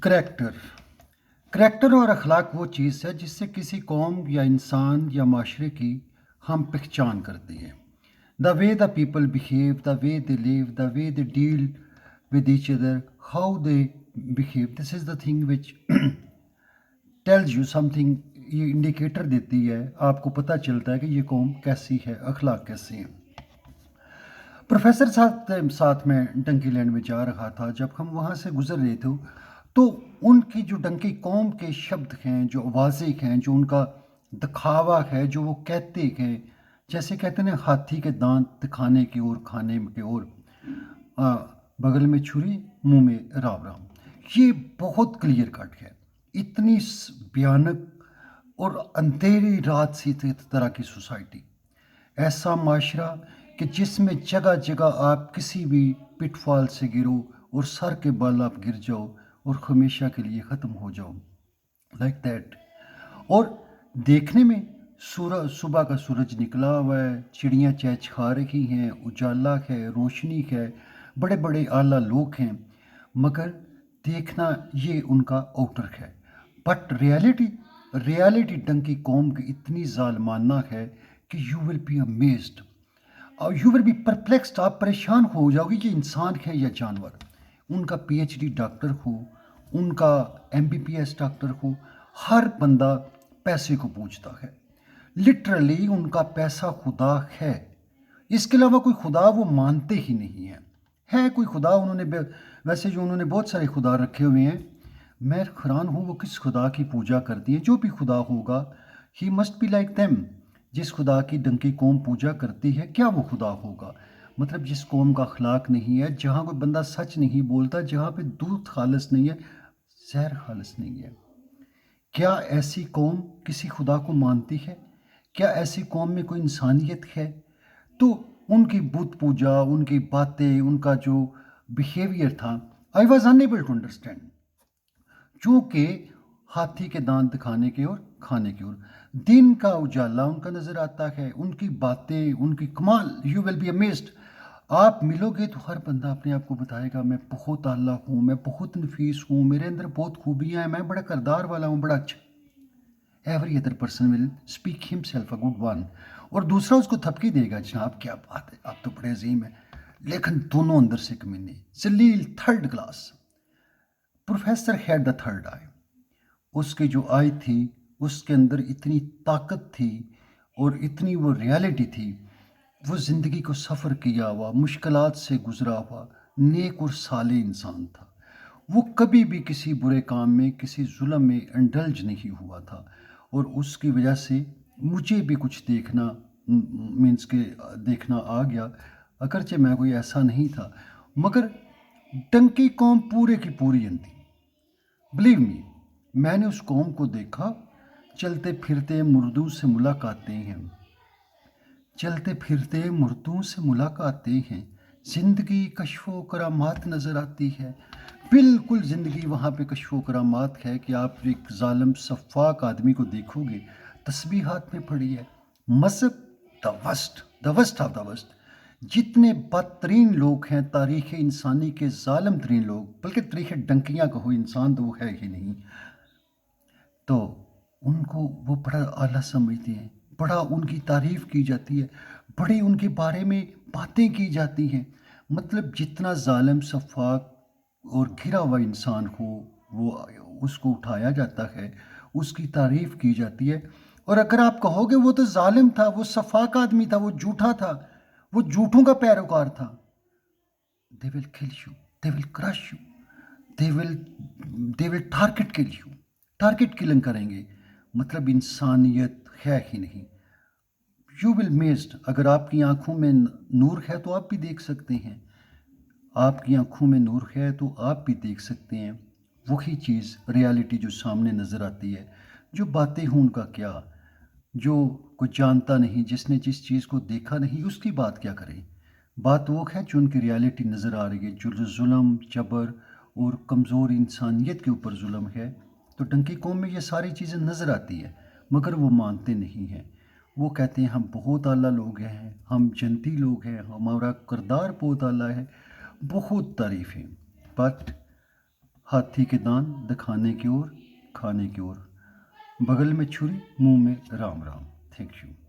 Character character और अखलाक वो चीज़ है जिससे किसी कौम या इंसान या माशरे की हम पहचान करते हैं. The way the people behave, the way they live, the way they deal with each other, how they behave. This is the thing which tells you something. ये इंडिकेटर देती है, आपको पता चलता है कि ये कौम कैसी है, अखलाक कैसे हैं. प्रोफेसर साथ में डंकी लैंड में जा रहा था. जब हम वहाँ से गुजर रहे थे तो उनकी जो डंकी कौम के शब्द हैं, जो आवाज़ें हैं, जो उनका दिखावा है, जो वो कहते हैं, जैसे कहते हैं हाथी के दांत दिखाने की ओर, खाने की ओर, बगल में छुरी मुंह में राम राम. ये बहुत क्लियर कट है. इतनी भयानक और अंधेरी रात सी तरह की सोसाइटी, ऐसा माशरा कि जिसमें जगह जगह आप किसी भी पिटफॉल से गिरो और सर के बल आप गिर जाओ और हमेशा के लिए ख़त्म हो जाओ, लाइक दैट. और देखने में सुबह का सूरज निकला हुआ है, चिड़ियाँ चहचहा रही हैं, उजाला है, रोशनी है, बड़े बड़े आला लोग हैं, मगर देखना ये उनका आउटर है. बट रियलिटी डंकी कौम की इतनी जालमाना है कि you will be amazed, you will be perplexed. आप परेशान हो जाओगे कि इंसान है या जानवर. उनका पीएचडी डॉक्टर हो, उनका एमबीबीएस डॉक्टर हो, हर बंदा पैसे को पूछता है. लिटरली उनका पैसा खुदा है. इसके अलावा कोई खुदा वो मानते ही नहीं है. है कोई खुदा उन्होंने वैसे जो उन्होंने बहुत सारे खुदा रखे हुए हैं. मैं हैरान हूँ वो किस खुदा की पूजा करती हैं. जो भी खुदा होगा he must be like them. जिस खुदा की डंकी कौम पूजा करती है, क्या वो खुदा होगा? मतलब जिस कौम का अखलाक नहीं है, जहाँ कोई बंदा सच नहीं बोलता, जहाँ पे दूध खालस नहीं है, जहर खालस नहीं है, क्या ऐसी कौम किसी खुदा को मानती है? क्या ऐसी कौम में कोई इंसानियत है? तो उनकी बुत पूजा, उनकी बातें, उनका जो बिहेवियर था, I was unable to understand. चूँकि हाथी के दांत दिखाने की ओर, खाने की ओर, दिन का उजाला उनका नज़र आता है, उनकी बातें, उनकी कमाल. You will be amazed. आप मिलोगे तो हर बंदा अपने आप को बताएगा, मैं बहुत आला हूँ, मैं बहुत नफीस हूँ, मेरे अंदर बहुत खूबियाँ हैं, मैं बड़ा करदार वाला हूँ, बड़ा अच्छा. Every other person will speak himself a good one. और दूसरा उसको थपकी देगा, जनाब क्या बात है, आप तो बड़े अजीम हैं. लेकिन दोनों अंदर से कमीने. जलील third class. Professor had the third eye. उसकी जो आई थी उसके अंदर इतनी ताकत थी और इतनी वो रियलिटी थी. वो ज़िंदगी को सफ़र किया हुआ, मुश्किलात से गुज़रा हुआ, नेक और साले इंसान था. वो कभी भी किसी बुरे काम में, किसी जुल्म में इंडल्ज नहीं हुआ था. और उसकी वजह से मुझे भी कुछ देखना मीन्स के देखना आ गया, अगरचे मैं कोई ऐसा नहीं था. मगर डंकी कौम पूरे की पूरी अंधी. बिलीव मी, मैंने उस कौम को देखा. चलते फिरते मुर्दों से मुलाकातें हैं, चलते फिरते मुर्दों से मुलाकातें हैं, ज़िंदगी कश्फो करामात नज़र आती है. बिल्कुल ज़िंदगी वहाँ पे कश्फो करामात है कि आप एक ज़ालिम सफ़ाक आदमी को देखोगे, तस्बीह हाथ में पड़ी है. मज़हब the worst of the worst. जितने बदतरीन लोग हैं तारीख़ इंसानी के, ज़ालिम तरीन लोग, बल्कि तारीख़ डंकियाँ कहो, इंसान तो वो है ही नहीं, तो उनको वो बड़ा आला समझते हैं, बड़ा उनकी तारीफ़ की जाती है, बड़ी उनके बारे में बातें की जाती हैं. मतलब जितना ज़ालिम सफ़ाक और घिरा हुआ इंसान हो, वो उसको उठाया जाता है, उसकी तारीफ़ की जाती है. और अगर आप कहोगे वो तो ज़ालिम था, वो सफ़ाक आदमी था, वो झूठा था, वो झूठों का पैरोकार था, they will kill you, they will crush you, they will target killing करेंगे. मतलब इंसानियत है ही नहीं. You will amazed. अगर आपकी आंखों में नूर है तो आप भी देख सकते हैं, आपकी आंखों में नूर है तो आप भी देख सकते हैं. वही चीज़ रियलिटी जो सामने नज़र आती है. जो बातें हों उनका क्या, जो कुछ जानता नहीं, जिसने जिस चीज़ को देखा नहीं, उसकी बात क्या करें. बात वो है जो उनकी रियलिटी नज़र आ रही है, जो जुल्म, जबर और कमज़ोर इंसानियत के ऊपर जुल्म है. तो डंकी कौम में ये सारी चीज़ें नज़र आती है, मगर वो मानते नहीं हैं. वो कहते हैं हम बहुत आला लोग हैं, हम जनती लोग हैं, हमारा किरदार बहुत आला है, बहुत तारीफ़ें. बट ہاتھی کے دانت دکھانے کی اور کھانے کی اور، بغل میں چھری منہ میں رام رام۔ Thank you.